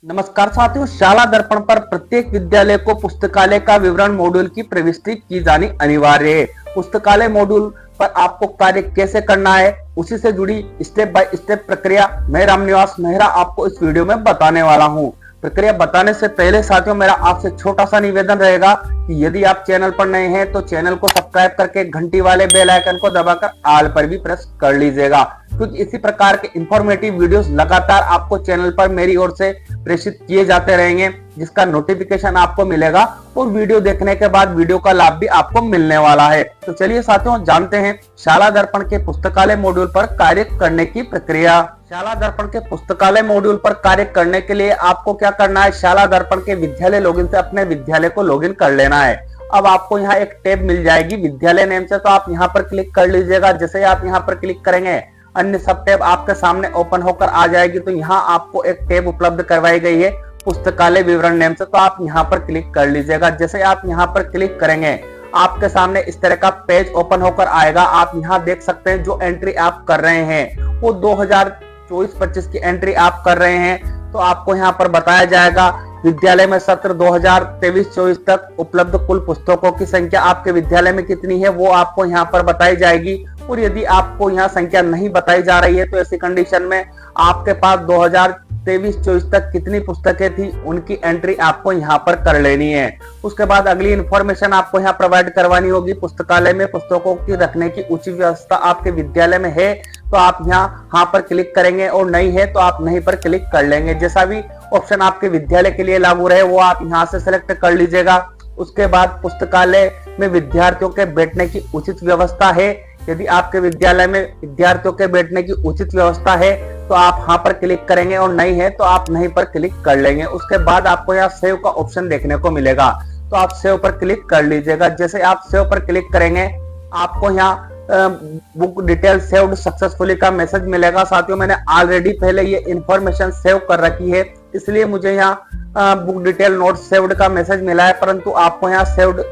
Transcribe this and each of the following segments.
नमस्कार साथियों, शाला दर्पण पर प्रत्येक विद्यालय को पुस्तकालय का विवरण मॉड्यूल की प्रविष्टि की जानी अनिवार्य है। पुस्तकालय मॉड्यूल पर आपको कार्य कैसे करना है, उसी से जुड़ी स्टेप बाय स्टेप प्रक्रिया मैं रामनिवास मेहरा आपको इस वीडियो में बताने वाला हूं। प्रक्रिया बताने से पहले साथियों, मेरा आपसे छोटा सा निवेदन रहेगा कि यदि आप चैनल पर नए हैं तो चैनल को सब्सक्राइब करके घंटी वाले बेल आइकन को दबाकर ऑल पर भी प्रेस कर लीजिएगा, क्योंकि इसी प्रकार के इंफॉर्मेटिव वीडियोस लगातार आपको चैनल पर मेरी ओर से प्रेषित किए जाते रहेंगे, जिसका नोटिफिकेशन आपको मिलेगा और वीडियो देखने के बाद वीडियो का लाभ भी आपको मिलने वाला है। तो चलिए साथियों, जानते हैं शाला दर्पण के पुस्तकालय मॉड्यूल पर कार्य करने की प्रक्रिया। शाला दर्पण के पुस्तकालय मॉड्यूल पर कार्य करने के लिए आपको क्या करना है, शाला दर्पण के विद्यालय लॉगिन से अपने विद्यालय को लॉगिन कर लेना है। अब आपको यहाँ एक टैब मिल जाएगी विद्यालय नेम से, तो आप यहाँ पर क्लिक कर लीजिएगा। जैसे आप यहाँ पर क्लिक करेंगे, अन्य सब टैब आपके सामने ओपन होकर आ जाएगी। तो यहाँ आपको एक टैब उपलब्ध करवाई गई है पुस्तकालय विवरण नेम से, तो आप यहाँ पर क्लिक कर लीजिएगा। जैसे आप यहाँ पर क्लिक करेंगे, आपके सामने इस तरह का पेज ओपन होकर आएगा। आप यहाँ देख सकते हैं जो एंट्री आप कर रहे हैं वो 2024-25 की एंट्री आप कर रहे हैं। तो आपको यहाँ पर बताया जाएगा विद्यालय में सत्र 2023-24 तक उपलब्ध कुल पुस्तकों की संख्या आपके विद्यालय में कितनी है, वो आपको यहाँ पर बताई जाएगी। और यदि आपको यहाँ संख्या नहीं बताई जा रही है तो ऐसी कंडीशन में आपके पास 2023-24 तक कितनी पुस्तकें थी उनकी एंट्री आपको यहाँ पर कर लेनी है। उसके बाद अगली इंफॉर्मेशन आपको यहाँ प्रोवाइड करवानी होगी। पुस्तकालय में पुस्तकों की रखने की उचित व्यवस्था आपके विद्यालय में है तो आप यहाँ पर क्लिक करेंगे, और नहीं है तो आप नहीं पर क्लिक कर लेंगे। जैसा भी ऑप्शन आपके विद्यालय के लिए लागू रहे वो आप यहाँ से सिलेक्ट कर लीजिएगा। उसके बाद पुस्तकालय में विद्यार्थियों के बैठने की उचित व्यवस्था है। यदि आपके विद्यालय में विद्यार्थियों के बैठने की उचित व्यवस्था है तो आप यहाँ पर क्लिक करेंगे, और नहीं है तो आप नहीं पर क्लिक कर लेंगे। उसके बाद आपको यहाँ सेव का ऑप्शन देखने को मिलेगा, तो आप सेव पर क्लिक कर लीजिएगा। जैसे आप सेव पर क्लिक करेंगे, आपको यहाँ बुक डिटेल सेव्ड सक्सेसफुली का मैसेज मिलेगा। साथियों, मैंने ऑलरेडी पहले ये इंफॉर्मेशन सेव कर रखी है, इसलिए मुझे यहाँ बुक डिटेल नोट सेव्ड का मैसेज मिला है, परंतु आपको यहाँ सेव्ड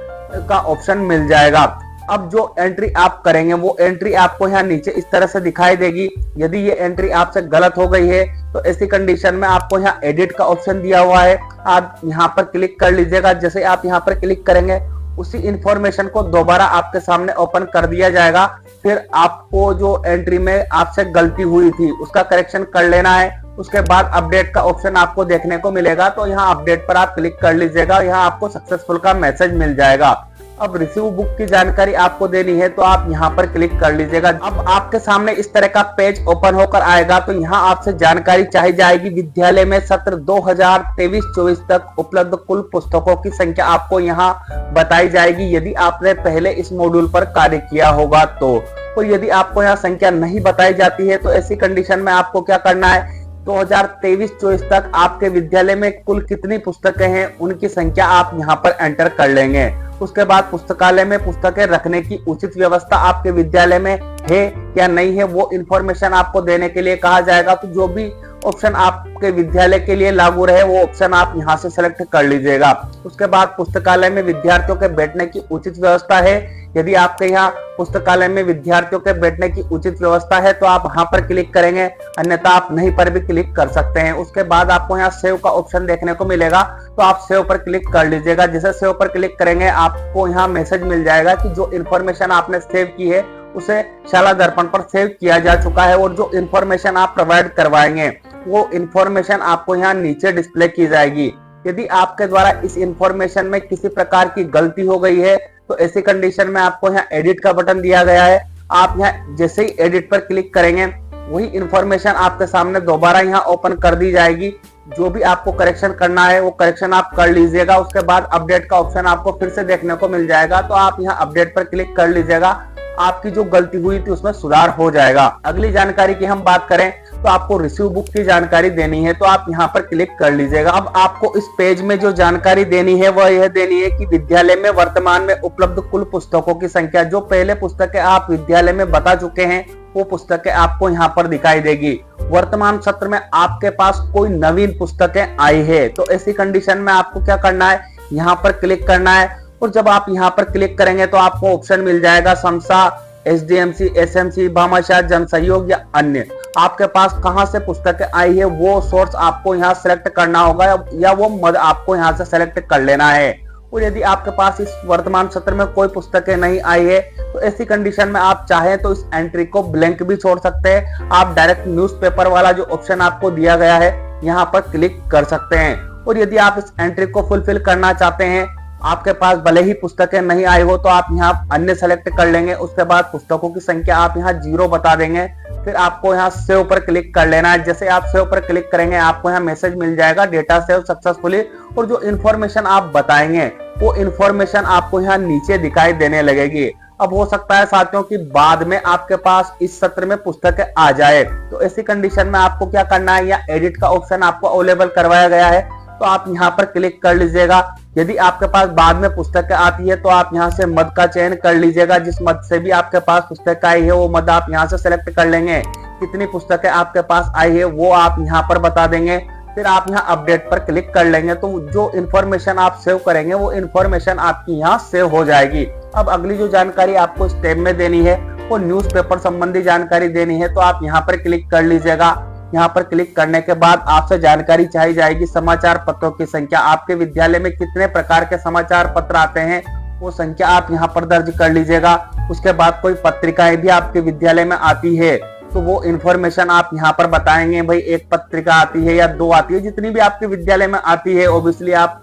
का ऑप्शन मिल जाएगा। अब जो एंट्री आप करेंगे वो एंट्री आपको यहाँ नीचे इस तरह से दिखाई देगी। यदि ये एंट्री आपसे गलत हो गई है तो ऐसी कंडीशन में आपको यहाँ एडिट का ऑप्शन दिया हुआ है, आप यहाँ पर क्लिक कर लीजिएगा। जैसे आप यहाँ पर क्लिक करेंगे, उसी इंफॉर्मेशन को दोबारा आपके सामने ओपन कर दिया जाएगा। फिर आपको जो एंट्री में आपसे गलती हुई थी उसका करेक्शन कर लेना है। उसके बाद अपडेट का ऑप्शन आपको देखने को मिलेगा, तो यहाँ अपडेट पर आप क्लिक कर लीजिएगा। यहाँ आपको सक्सेसफुल का मैसेज मिल जाएगा। अब रिसीव बुक की जानकारी आपको देनी है तो आप यहाँ पर क्लिक कर लीजिएगा। अब आपके सामने इस तरह का पेज ओपन होकर आएगा, तो यहाँ आपसे जानकारी चाही जाएगी विद्यालय में सत्र 2023-24 तक उपलब्ध कुल पुस्तकों की संख्या आपको यहाँ बताई जाएगी, यदि आपने पहले इस मॉड्यूल पर कार्य किया होगा तो। और यदि आपको यहाँ संख्या नहीं बताई जाती है तो ऐसी कंडीशन में आपको क्या करना है, 2023-24 तक आपके विद्यालय में कुल कितनी पुस्तकें हैं उनकी संख्या आप यहाँ पर एंटर कर लेंगे। उसके बाद पुस्तकालय में पुस्तकें रखने की उचित व्यवस्था आपके विद्यालय में है या नहीं है वो इंफॉर्मेशन आपको देने के लिए कहा जाएगा। तो जो भी ऑप्शन आपके विद्यालय के लिए लागू रहे वो ऑप्शन आप यहाँ से सेलेक्ट कर लीजिएगा। उसके बाद पुस्तकालय में विद्यार्थियों के बैठने की उचित व्यवस्था है। यदि आपके यहाँ पुस्तकालय में विद्यार्थियों के बैठने की उचित व्यवस्था है तो आप वहां पर क्लिक करेंगे, अन्यथा आप नहीं पर भी क्लिक कर सकते हैं। उसके बाद आपको यहाँ सेव का ऑप्शन देखने को मिलेगा, तो आप सेव पर क्लिक कर लीजिएगा। जैसे सेव पर क्लिक करेंगे, आपको यहाँ मैसेज मिल जाएगा कि जो इन्फॉर्मेशन आपने सेव की है उसे शाला दर्पण पर सेव किया जा चुका है, और जो इन्फॉर्मेशन आप प्रोवाइड करवाएंगे वो इन्फॉर्मेशन आपको यहाँ नीचे डिस्प्ले की जाएगी। यदि आपके द्वारा इस इन्फॉर्मेशन में किसी प्रकार की गलती हो गई है तो ऐसी कंडीशन में आपको यहाँ एडिट का बटन दिया गया है। आप यहाँ जैसे ही एडिट पर क्लिक करेंगे वही इंफॉर्मेशन आपके सामने दोबारा यहाँ ओपन कर दी जाएगी। जो भी आपको करेक्शन करना है वो करेक्शन आप कर लीजिएगा। उसके बाद अपडेट का ऑप्शन आपको फिर से देखने को मिल जाएगा, तो आप यहाँ अपडेट पर क्लिक कर लीजिएगा। आपकी जो गलती हुई थी उसमें सुधार हो जाएगा। अगली जानकारी की हम बात करें तो आपको रिसीव बुक की जानकारी देनी है, तो आप यहाँ पर क्लिक कर लीजिएगा। अब आपको इस पेज में जो जानकारी देनी है वह यह देनी है कि विद्यालय में वर्तमान में उपलब्ध कुल पुस्तकों की संख्या। जो पहले पुस्तकें आप विद्यालय में बता चुके हैं वो पुस्तकें आपको यहाँ पर दिखाई देगी। वर्तमान सत्र में आपके पास कोई नवीन पुस्तकें आई है तो ऐसी कंडीशन में आपको क्या करना है, यहाँ पर क्लिक करना है। और जब आप यहाँ पर क्लिक करेंगे तो आपको ऑप्शन मिल जाएगा समसा एसडीएमसी, एसएमसी, भामाशाह, जन सहयोग या अन्य, आपके पास कहां से पुस्तकें आई है वो सोर्स आपको यहाँ सेलेक्ट करना होगा या वो मद आपको यहाँ से सेलेक्ट कर लेना है। और यदि आपके पास इस वर्तमान सत्र में कोई पुस्तकें नहीं आई है तो ऐसी कंडीशन में आप चाहें तो इस एंट्री को ब्लैंक भी छोड़ सकते हैं। आप डायरेक्ट न्यूज़पेपर वाला जो ऑप्शन आपको दिया गया है यहाँ पर क्लिक कर सकते हैं। और यदि आप इस एंट्री को फुलफिल करना चाहते हैं, आपके पास भले ही पुस्तकें नहीं आई हो तो आप यहाँ अन्य सेलेक्ट कर लेंगे। उसके बाद पुस्तकों की संख्या आप यहाँ 0 बता देंगे। फिर आपको यहाँ सेव पर क्लिक कर लेना है। जैसे आप सेव पर क्लिक करेंगे आपको यहाँ मैसेज मिल जाएगा डेटा सेव सक्सेसफुली, और जो इन्फॉर्मेशन आप बताएंगे वो इन्फॉर्मेशन आपको यहाँ नीचे दिखाई देने लगेगी। अब हो सकता है साथियों कि बाद में आपके पास इस सत्र में पुस्तकें आ जाए, तो ऐसी कंडीशन में आपको क्या करना है, या एडिट का ऑप्शन आपको अवेलेबल करवाया गया है तो आप यहाँ पर क्लिक कर लीजिएगा। यदि आपके पास बाद में पुस्तकें आती है तो आप यहाँ से मद का चयन कर लीजिएगा। जिस मद से भी आपके पास पुस्तक आई है वो मद आप यहाँ से सेलेक्ट कर लेंगे। कितनी पुस्तकें आपके पास आई है वो आप यहाँ पर बता देंगे। फिर आप यहाँ अपडेट पर क्लिक कर लेंगे तो जो इन्फॉर्मेशन आप सेव करेंगे वो इन्फॉर्मेशन आपकी यहाँ सेव हो जाएगी। अब अगली जो जानकारी आपको स्टेप में देनी है वो न्यूज़पेपर संबंधी जानकारी देनी है, तो आप यहाँ पर क्लिक कर लीजिएगा। यहाँ पर क्लिक करने के बाद आपसे जानकारी चाहिए जाएगी समाचार पत्रों की संख्या। आपके विद्यालय में कितने प्रकार के समाचार पत्र आते हैं वो संख्या आप यहाँ पर दर्ज कर लीजिएगा। उसके बाद कोई पत्रिकाएं भी आपके विद्यालय में आती है तो वो इन्फॉर्मेशन आप यहाँ पर बताएंगे। भाई 1 पत्रिका आती है या 2 आती है, जितनी भी आपके विद्यालय में आती है ओबियसली आप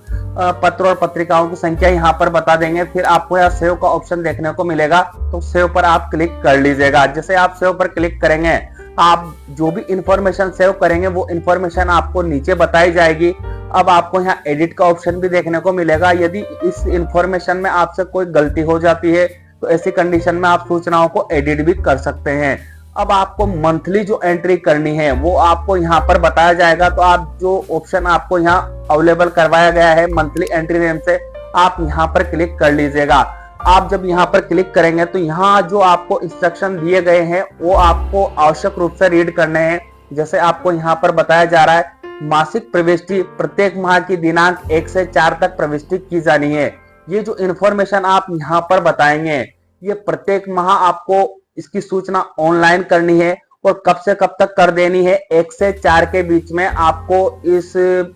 पत्र और पत्रिकाओं की संख्या यहाँ पर बता देंगे। फिर आपको यहाँ सेव का ऑप्शन देखने को मिलेगा तो सेव पर आप क्लिक कर लीजिएगा। जैसे आप सेव पर क्लिक करेंगे आप जो भी इंफॉर्मेशन सेव करेंगे वो इंफॉर्मेशन आपको नीचे बताई जाएगी। अब आपको यहाँ एडिट का ऑप्शन भी देखने को मिलेगा। यदि इस इंफॉर्मेशन में आपसे कोई गलती हो जाती है तो ऐसी कंडीशन में आप सूचनाओं को एडिट भी कर सकते हैं। अब आपको मंथली जो एंट्री करनी है वो आपको यहाँ पर बताया जाएगा, तो आप जो ऑप्शन आपको यहाँ अवेलेबल करवाया गया है मंथली एंट्री नेम से आप यहाँ पर क्लिक कर लीजिएगा। आप जब यहाँ पर क्लिक करेंगे तो यहाँ जो आपको इंस्ट्रक्शन दिए गए हैं वो आपको आवश्यक रूप से रीड करने हैं। जैसे आपको यहाँ पर बताया जा रहा है मासिक प्रविष्टि प्रत्येक माह की दिनांक 1 से 4 तक प्रविष्टि की जानी है। ये जो इन्फॉर्मेशन आप यहाँ पर बताएंगे ये प्रत्येक माह आपको इसकी सूचना ऑनलाइन करनी है और कब से कब तक कर देनी है। 1 से 4 के बीच में आपको इस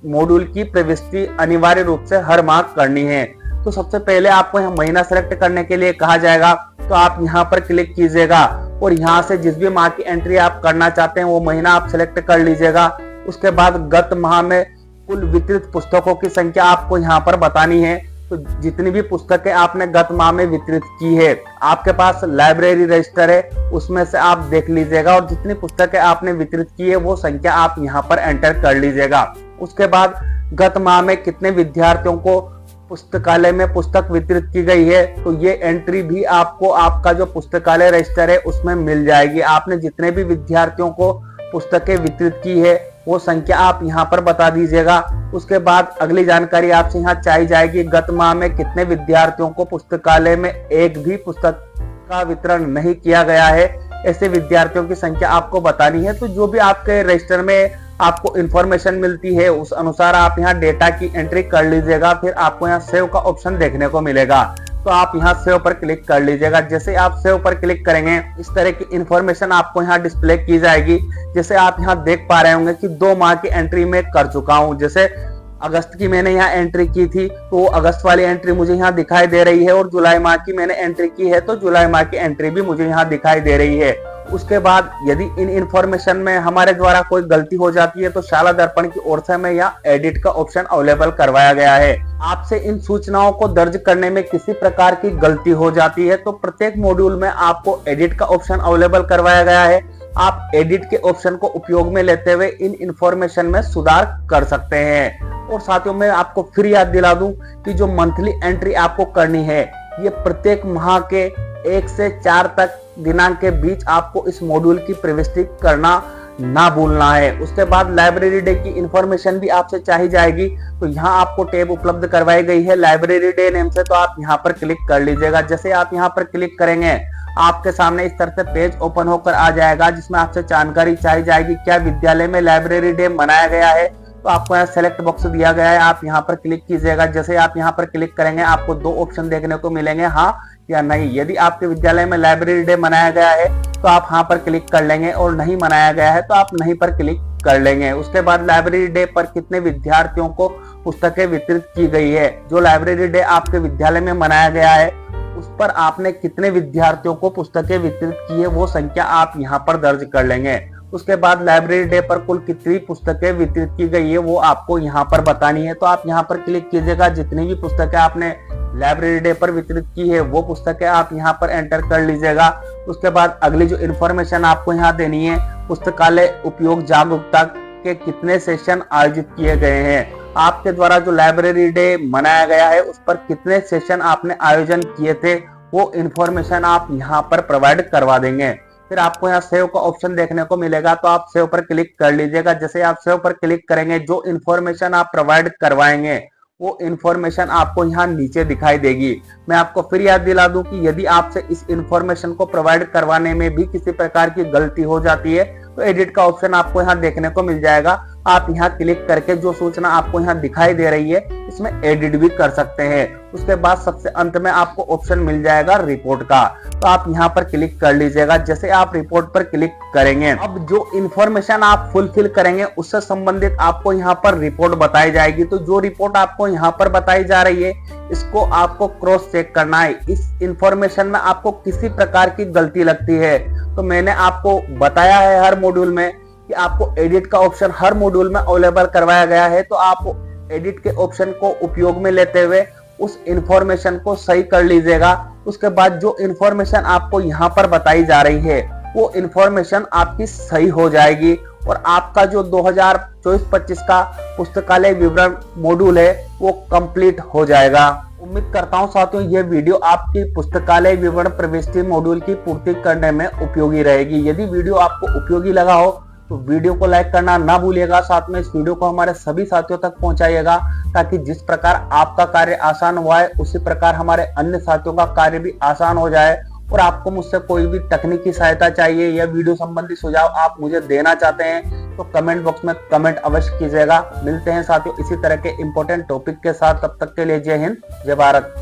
मॉड्यूल की प्रविष्टि अनिवार्य रूप से हर माह करनी है। तो सबसे पहले आपको यहाँ महीना सेलेक्ट करने के लिए कहा जाएगा, तो आप यहाँ पर क्लिक कीजिएगा और यहाँ से जिस भी माह की एंट्री आप करना चाहते हैं वो महीना आप सेलेक्ट कर लीजिएगा। उसके बाद गत माह में कुल वितरित पुस्तकों की संख्या आपको यहाँ पर बतानी है। तो जितनी भी पुस्तकें आपने गत माह में वितरित की है आपके पास लाइब्रेरी रजिस्टर है उसमें से आप देख लीजिएगा और जितनी पुस्तकें आपने वितरित की है वो संख्या आप यहाँ पर एंटर कर लीजिएगा। उसके बाद गत माह में कितने विद्यार्थियों को पुस्तकालय में पुस्तक वितरित की गई है तो ये एंट्री भी आपको आपका जो पुस्तकालय रजिस्टर है उसमें मिल जाएगी। आपने जितने भी विद्यार्थियों को पुस्तकें वितरित की है वो संख्या आप यहाँ पर बता दीजिएगा। उसके बाद अगली जानकारी आपसे यहाँ चाहिए जाएगी गत माह में कितने विद्यार्थियों को पुस्तकालय में एक भी पुस्तक का वितरण नहीं किया गया है, ऐसे विद्यार्थियों की संख्या आपको बतानी है। तो जो भी आपके रजिस्टर में आपको इंफॉर्मेशन मिलती है उस अनुसार आप यहाँ डेटा की एंट्री कर लीजिएगा। फिर आपको यहाँ सेव का ऑप्शन देखने को मिलेगा, तो आप यहाँ सेव पर क्लिक कर लीजिएगा। जैसे आप सेव पर क्लिक करेंगे इस तरह की इंफॉर्मेशन आपको यहाँ डिस्प्ले की जाएगी। जैसे आप यहाँ देख पा रहे होंगे कि 2 माह की एंट्री में कर चुका हूँ। जैसे अगस्त की मैंने यहाँ एंट्री की थी तो अगस्त वाली एंट्री मुझे यहाँ दिखाई दे रही है और जुलाई माह की मैंने एंट्री की है तो जुलाई माह की एंट्री भी मुझे यहाँ दिखाई दे रही है। उसके बाद यदि इन इंफॉर्मेशन में हमारे द्वारा कोई गलती हो जाती है तो शाला दर्पण की ओर से हमें यहाँ एडिट का ऑप्शन अवेलेबल करवाया गया है। आपसे इन सूचनाओं को दर्ज करने में किसी प्रकार की गलती हो जाती है तो प्रत्येक मॉड्यूल में आपको एडिट का ऑप्शन अवेलेबल करवाया गया है। आप एडिट के ऑप्शन को उपयोग में लेते हुए इन इंफॉर्मेशन में सुधार कर सकते हैं। और साथियों मैं आपको फिर याद दिला दूं कि जो मंथली एंट्री आपको करनी है ये प्रत्येक माह के 1 से 4 तक दिनांक के बीच आपको इस मॉड्यूल की प्रविष्टि करना ना भूलना है। उसके बाद लाइब्रेरी डे की इंफॉर्मेशन भी आपसे चाहिए जाएगी, तो यहाँ आपको टैब उपलब्ध करवाई गई है लाइब्रेरी डे नेम से, तो आप यहाँ पर क्लिक कर लीजिएगा। जैसे आप यहाँ पर क्लिक करेंगे आपके सामने इस तरह से पेज ओपन होकर आ जाएगा जिसमें आपसे जानकारी चाहिए जाएगी क्या विद्यालय में लाइब्रेरी डे मनाया गया है। तो आपको यहाँ सेलेक्ट बॉक्स दिया गया है, आप यहाँ पर क्लिक कीजिएगा। जैसे आप यहाँ पर क्लिक करेंगे आपको 2 ऑप्शन देखने को मिलेंगे, हाँ या नहीं। यदि आपके विद्यालय में लाइब्रेरी डे मनाया गया है तो आप हाँ पर क्लिक कर लेंगे, और नहीं मनाया गया है तो आप नहीं पर क्लिक कर लेंगे। उसके बाद लाइब्रेरी डे पर कितने विद्यार्थियों को पुस्तकें वितरित की गई है। जो लाइब्रेरी डे आपके विद्यालय में मनाया गया है उस पर आपने कितने विद्यार्थियों को पुस्तकें वितरित की है, वो संख्या आप यहाँ पर दर्ज कर लेंगे। उसके बाद लाइब्रेरी डे पर कुल कितनी पुस्तकें वितरित की गई है वो आपको यहाँ पर बतानी है। तो आप यहाँ पर क्लिक कीजिएगा, जितनी भी पुस्तकें आपने लाइब्रेरी डे पर वितरित की है वो पुस्तकें आप यहाँ पर एंटर कर लीजिएगा। उसके बाद अगली जो इन्फॉर्मेशन आपको यहाँ देनी है, पुस्तकालय उपयोग जागरूकता के कितने सेशन आयोजित किए गए हैं। आपके द्वारा जो लाइब्रेरी डे मनाया गया है उस पर कितने सेशन आपने आयोजन किए थे, वो इन्फॉर्मेशन आप यहाँ पर प्रोवाइड करवा देंगे। फिर आपको यहाँ सेव का ऑप्शन देखने को मिलेगा, तो आप सेव पर क्लिक कर लीजिएगा। जैसे आप सेव पर क्लिक करेंगे, जो इन्फॉर्मेशन आप प्रोवाइड करवाएंगे वो इन्फॉर्मेशन आपको यहाँ नीचे दिखाई देगी। मैं आपको फिर याद दिला दूं कि यदि आपसे इस इन्फॉर्मेशन को प्रोवाइड करवाने में भी किसी प्रकार की गलती हो जाती है तो एडिट का ऑप्शन आपको यहाँ देखने को मिल जाएगा। आप यहाँ क्लिक करके जो सूचना आपको यहाँ दिखाई दे रही है इसमें एडिट भी कर सकते हैं। उसके बाद सबसे अंत में आपको ऑप्शन मिल जाएगा रिपोर्ट का, तो आप यहाँ पर क्लिक कर लीजिएगा। जैसे आप रिपोर्ट पर क्लिक करेंगे, अब जो इन्फॉर्मेशन आप फुलफिल करेंगे उससे संबंधित आपको यहाँ पर रिपोर्ट बताई जाएगी। तो जो रिपोर्ट आपको यहाँ पर बताई जा रही है इसको आपको क्रॉस चेक करना है। इस इंफॉर्मेशन में आपको किसी प्रकार की गलती लगती है तो मैंने आपको बताया है हर मॉड्यूल में कि आपको एडिट का ऑप्शन हर मॉड्यूल में अवेलेबल करवाया गया है। तो आप एडिट के ऑप्शन को उपयोग में लेते हुए उस इंफॉर्मेशन को सही कर लीजिएगा। उसके बाद जो इंफॉर्मेशन आपको यहाँ पर बताई जा रही है वो इंफॉर्मेशन आपकी सही हो जाएगी और आपका जो 2024-25 का पुस्तकालय विवरण मॉड्यूल है वो कंप्लीट हो जाएगा। उम्मीद करता हूं साथियों यह वीडियो आपकी पुस्तकालय विवरण प्रविष्टि मॉड्यूल की पूर्ति करने में उपयोगी रहेगी। यदि वीडियो आपको उपयोगी लगा हो तो वीडियो को लाइक करना ना भूलिएगा। साथ में इस वीडियो को हमारे सभी साथियों तक पहुंचाइएगा ताकि जिस प्रकार आपका कार्य आसान हुआ है उसी प्रकार हमारे अन्य साथियों का कार्य भी आसान हो जाए। और आपको मुझसे कोई भी तकनीकी सहायता चाहिए या वीडियो संबंधी सुझाव आप मुझे देना चाहते हैं तो कमेंट बॉक्स में कमेंट अवश्य कीजिएगा। मिलते हैं साथियों इसी तरह के इंपॉर्टेंट टॉपिक के साथ, तब तक के लिए जय हिंद जय भारत।